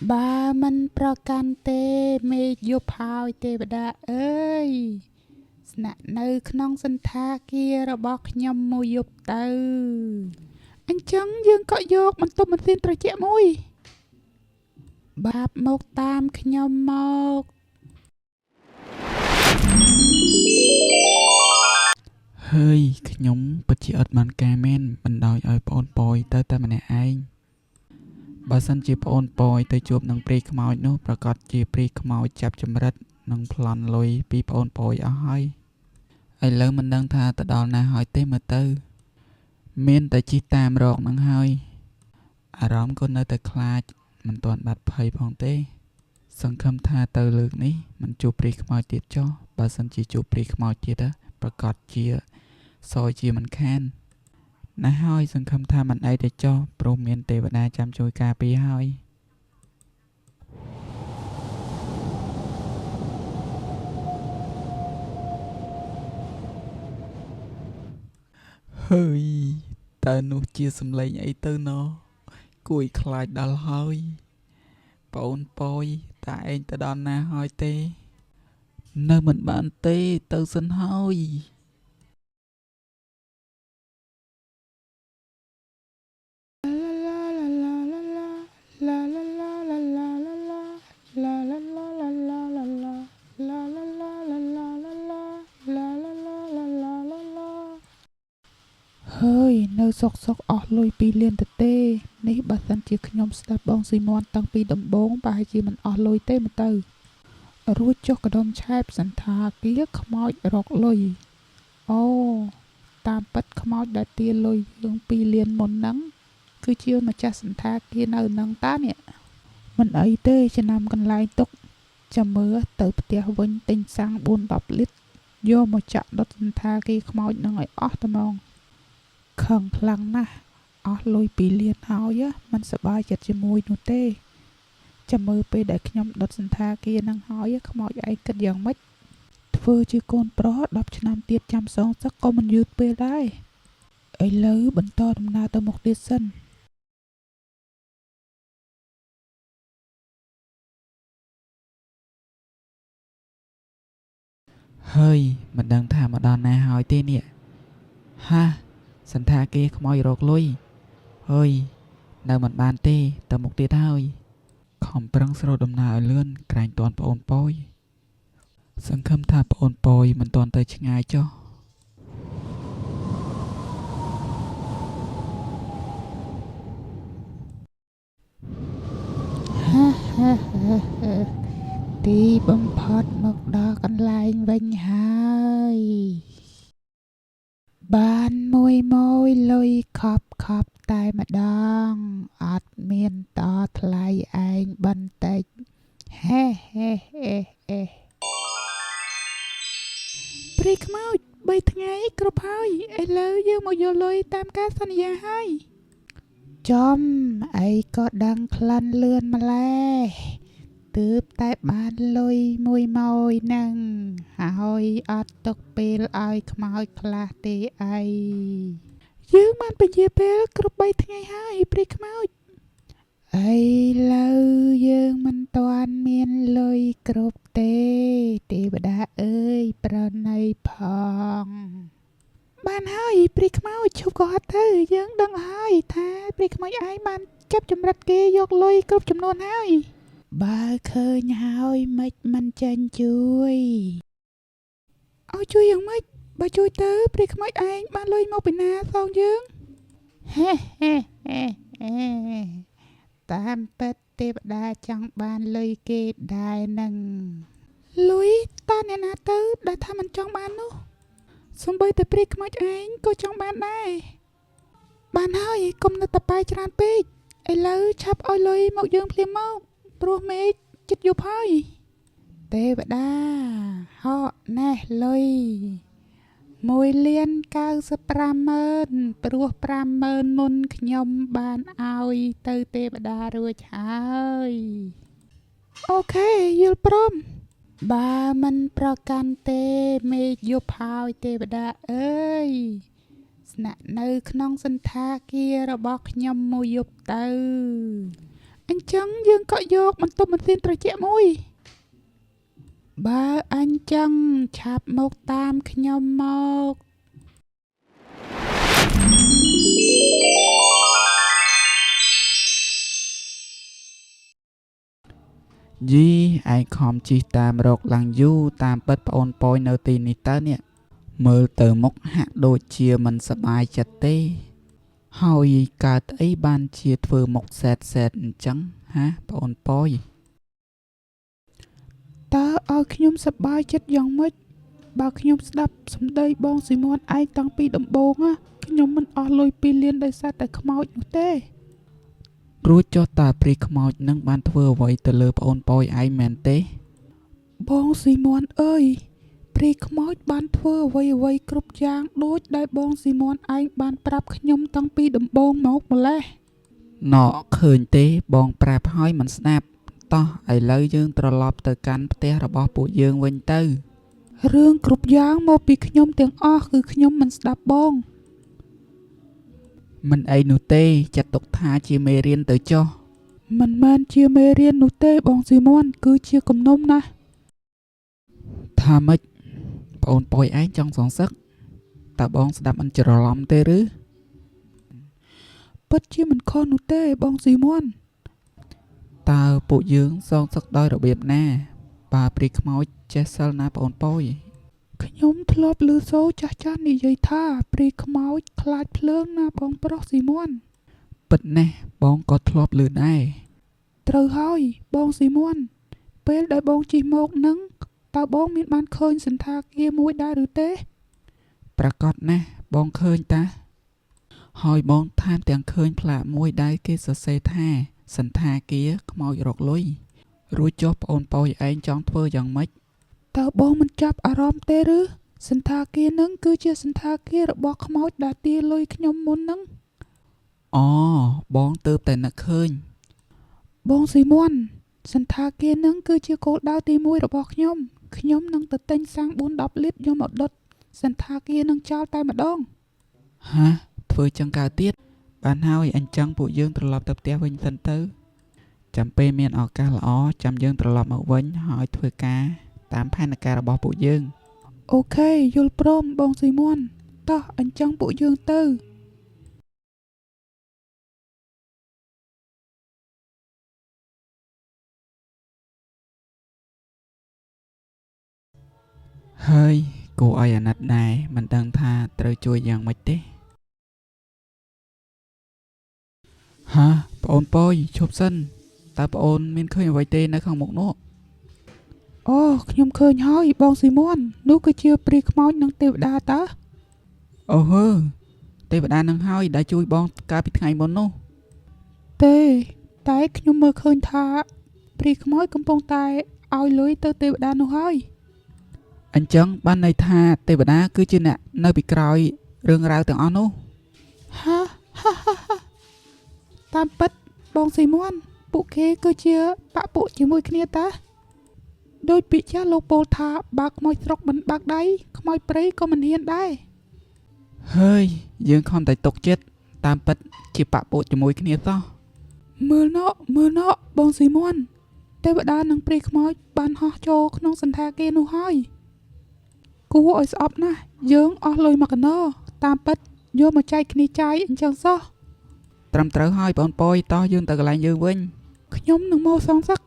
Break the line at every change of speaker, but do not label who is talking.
បើមិនប្រកាន់ទេមេឃយប់ហើយទេវតាអើយស្នាក់នៅក្នុងសន្តាគាររបស់ខ្ញុំមួយយប់ទៅអញ្ចឹងយើងក៏យកបន្ទប់ម៉ាស៊ីនត្រជាក់មួយបាបមកតាមខ្ញុំមក
ហើយខ្ញុំពិតជាអត់បានការមែនបណ្ដោយឲ្យប្អូនប៉យទៅតែម្នាក់ឯងបើសិនជាប្អូនប៉យទៅជួបនឹងព្រាយខ្មោចនោះប្រកាសជាព្រាយខ្មោចចាប់ចម្រិតនិងប្លន់លុយពីប្អូនប៉យអស់ហើយឥឡូវមិនដឹងថាទៅដល់ណាហើយទេមើលទៅមានតែជិះតាមរកនឹងហើយអារម្មណ៍ក៏នៅតែខ្លាចមិនទាន់បាត់ភ័យផងទេសង្ឃឹមថាទៅលើកនេះមិនជួបព្រាយខ្មោចទៀតចុះបើសិនជាជួបព្រាយខ្មោចទៀតប្រកាសជាសយជាមិនខានណាស់ហើយសង្ឃឹមថាមិនអីទេចុះព្រោះមានទេវតាចាំជួយការពារហើយហើយតើនោះជាសម្លេងអីទៅណោះគួយខ្លាចដល់ហើយប្អូនប៉យតើឯងទៅដល់ណាហើយទេនៅមិនបានទេទៅសិនហើយ
ហើយនៅសុកអស់លុយ2 លានទៅទេនេះបើសិនជាខ្ញុំស្ដាប់បងស៊ីមន់តាំងពីដំបូងប្រហែលជាមិនអស់លុយទេមើលទៅរួចចុះកដុំឆែបសន្តាគារខ្មោចរកលុយអូតាមពិតខ្មោចដែលទារលុយយើង2 លានមុនហ្នឹងគឺជាម្ចាស់សន្តាគារនៅហ្នឹងតានេះមិនអីទេចំណាំកន្លែងទុកចាំមើលទៅផ្ទះវិញទិញសាំង4-10 លីត្រយកមកចាក់ដុតសន្តាគារខ្មោចហ្នឹងឲ្យអស់តែហ្មងខឹងខ្លាំងណាស់អស់លុយ2 លានហើយមិនសប្បាយចិត្តជាមួយនោះទេចាំមើលពេលដែលខ្ញុំដុតសន្តាគារហ្នឹងហើយខ្មោចឯងគិតយ៉ាងម៉េចធ្វើជាកូនប្រុស10 ឆ្នាំទៀតចាំសងសឹកក៏មិនយឺតពេលដែរឥឡូវបន្តដំណើរទៅមុខទៀតសិន
ហើយមិនដឹងថាមកដល់ណាហើយទេនេះហាសន្តាគារខ្មោចរកលុយហើយនៅមិនបានទេទៅមុខទៀតហើយខំប្រឹងស្រូតដំណើរឲ្យលឿនក្រែងតាន់ប្អូនប៉យសង្ឃឹមថាប្អូនប៉យមិនតាន់ទៅឆ្ងាយចុះ
ទីបំផុតមកដល់កន្លែងវិញហើយបានមួយលុយខប់តែម្ដងអត់មានតថ្លៃឯងបន្តិចហេព្រាយខ្មោច3 ថ្ងៃគ្រប់ហើយឥឡូវយើងមកយកលុយតាមការសន្យាហើយចំអីក៏ដឹងក្លិនលឿនម្ល៉េះទើបតែបានលុយមួយម៉ួយនឹងហើយអត់ទុកពេលឲ្យខ្មោចខ្លះទេអីយើងបានពជាពេលគ្រប់3 ថ្ងៃហើយព្រាយខ្មោចឥឡូវយើងមិនទាន់មានលុយគ្រប់ទេទេវតាអើយប្រណីផងបានហើយព្រាយខ្មោចឈប់ក៏អត់ទៅយើងដឹងហើយថាព្រាយខ្មោចឯងបានចាប់ចម្រិតគេយកលុយគ្រប់ចំនួនហើយបើឃើញហើយមិនចាញ់ជួយឲ្យជួយយ៉ាងម៉េចបើជួយទៅព្រាយខ្មោចឯងបានលុយមកពីណាសងយើងហេតាមពិតទេវតាចង់បានលុយគេដែរនឹងលុយតើអ្នកណាទៅដែលថាមិនចង់បាននោះសំបីតែព្រាយខ្មោចឯងក៏ចង់បានដែរបានហើយកុំនៅតែប៉ែច្រើនពេកឥឡូវឆាប់ឲ្យលុយមកយើងភ្លាមមកព្រោះមេឃជិតយប់ហើយទេវតាហកណេះលុយ1,95,000,000ព្រោះ50,000មុនខ្ញុំបានឲ្យទៅទេវតារួចហើយអូខេយល់ព្រមបើមិនប្រកាន់ទេមេឃយប់ហើយទេវតាអើយស្នាក់នៅក្នុងសន្តាគាររបស់ខ្ញុំមួយយប់ទៅ អញ្ចឹងយើងក៏យកបន្ទប់ម៉ាស៊ីនត្រជាក់មួយបើអញ្ចឹងឆាប់មកតាមខ្ញុំមក
យីឯងខំជិះតាមរកឡើងយូរតាមពិតប្អូនប៉យនៅទីនេះតើនេះមើលទៅមុខហាក់ដូចជាមិនសប្បាយចិត្តទេហើយកើតអីបានជាធ្វើមុខសែតអញ្ចឹងហាប្អូនប៉យ
តើឲ្យខ្ញុំសប្បាយចិត្តយ៉ាងម៉េចបើខ្ញុំស្ដាប់សម្ដីបងស៊ីម៉ាន់ឯងតាំងពីដំបូងខ្ញុំមិនអស់លុយ2លានដោយសារតែខ្មោចនោះទេ
រួចចុះតាព្រាយខ្មោចនឹងបានធ្វើអ្វីទៅលើប្អូនប៉យឯងមែនទេ
បងស៊ីម៉ាន់អើយព្រាយខ្មោចបានធ្វើអ្វីគ្រប់យ៉ាងដូចដែលបងស៊ីម៉ាន់ឯងបានប្រាប់ខ្ញុំតាំងពីដំបូងមកម្លេះ
ណកឃើញទេបងប្រាប់ហើយមិនស្ដាប់តោះឥឡូវយើងត្រឡប់ទៅកាន់ផ្ទះរបស់ពួកយើងវិញទៅ
រឿងគ្រប់យ៉ាងមកពីខ្ញុំទាំងអស់គឺខ្ញុំមិនស្ដាប់បង
មិនអីនោះទេចាត់ទុកថាជាមេរៀនទៅចុះ
មិនមែនជាមេរៀននោះទេបងស៊ីម៉ាន់គឺជាគំនុំណាស់
ថាម៉េចប្អូនប៉យឯងចង់សងសឹកតើបងស្ដាប់មិនច្រឡំទេឬ
ពិតជាមិនខុសនោះទេបងស៊ីម៉ាន់
តើពួកយើងសងសឹកដោយរបៀបណាបើព្រាយខ្មោចចេះសិលណាប្អូនប៉យ
ខ្ញុំធ្លាប់ឮសូរចាស់និយាយថាព្រាយខ្មោចខ្លាចភ្លើងណាបងប្រុសស៊ីម៉ាន់
ពិតណាស់បងក៏ធ្លាប់ឮដែរ
ត្រូវហើយបងស៊ីម៉ាន់ពេលដែលបងជិះមកនឹងតើបងមានបានឃើញសន្តាគារមួយដែរឬទេ
ប្រកាសណាស់បងឃើញតាហើយបងថែមទាំងឃើញផ្លាកមួយដែលគេសរសេរថាសន្តាគារខ្មោចរកលុយរួចចុះប្អូនប៉យឯងចង់ធ្វើយ៉ាងម៉េច
តើបងមិនចាប់អារម្មណ៍ទេឬសន្តាគារនឹងគឺជាសន្តាគាររបស់ខ្មោចដែលទារលុយខ្ញុំមុននឹង
អូបងទើបតែនឹកឃើញ
បងស៊ីម៉ាន់សន្តាគារនឹងគឺជាគោលដៅទី1របស់ខ្ញុំនឹងទៅទិញសាំង 4-10 លីត្រយកមកដុតសន្តាគារនឹងចោលតែម្ដង
ហាធ្វើចឹងកើតទៀតបានហើយអញ្ចឹងពួកយើងត្រឡប់ទៅផ្ទះវិញសិនទៅចាំពេលមានឱកាសល្អចាំយើងត្រឡប់មកវិញហើយធ្វើការតាមផែនការរបស់ពួកយើង
អូខេយល់ព្រមបងស៊ីម៉ាន់តោះអញ្ចឹងពួកយើងទៅ
ហើយគួរឲ្យអាណិតដែរមិនដឹងថាត្រូវជួយយ៉ាងម៉េចទេហាប្អូនប៉យឈប់សិនតើប្អូនមានឃើញអ្វីទេនៅខាងមុខនោះ
អូខ្ញុំឃើញហើយបងស៊ីម៉ាន់នោះគឺជាព្រាយខ្មោចនិងទេវតាតើ
អូហឺទេវតានឹងហើយដែលជួយបងកាលពីថ្ងៃមុននោះ
ទេតែខ្ញុំមើលឃើញថាព្រាយខ្មោចកំពុងតែឲ្យលុយទៅទេវតានោះហើយ
អញ្ចឹងបានន័យថាទេវតាគឺជាអ្នកនៅពីក្រោយរឿងរ៉ាវទាំងអស់នោះ
ហាតាមពិតបងស៊ីម៉ាន់ពួកគេគឺជាបាក់ពួកជាមួយគ្នាតាដោយពាក្យចាស់លោកពោលថាបើខ្មោចស្រុកមិនបាក់ដៃខ្មោចព្រៃក៏មិនហ៊ានដែរ
ហើយយើងខំតែຕົកចិត្តតាមពិតជាបាក់ពួកជាមួយគ្នាសោះ
មើលណក់បងស៊ីម៉ាន់ទេវតានិងព្រាយខ្មោចបានហោះចូលក្នុងសន្តាគារនោះហើយគួរឲ្យស្អប់ណាស់យើងអស់លុយមកកណោតាមពិតយកមកចែកគ្នាចាយអញ្ចឹងសោះ
ត្រឹមត្រូវហើយបងប៉យតោះយើងទៅកន្លែងយើងវិញ
ខ្ញុំនឹងមកសងសឹក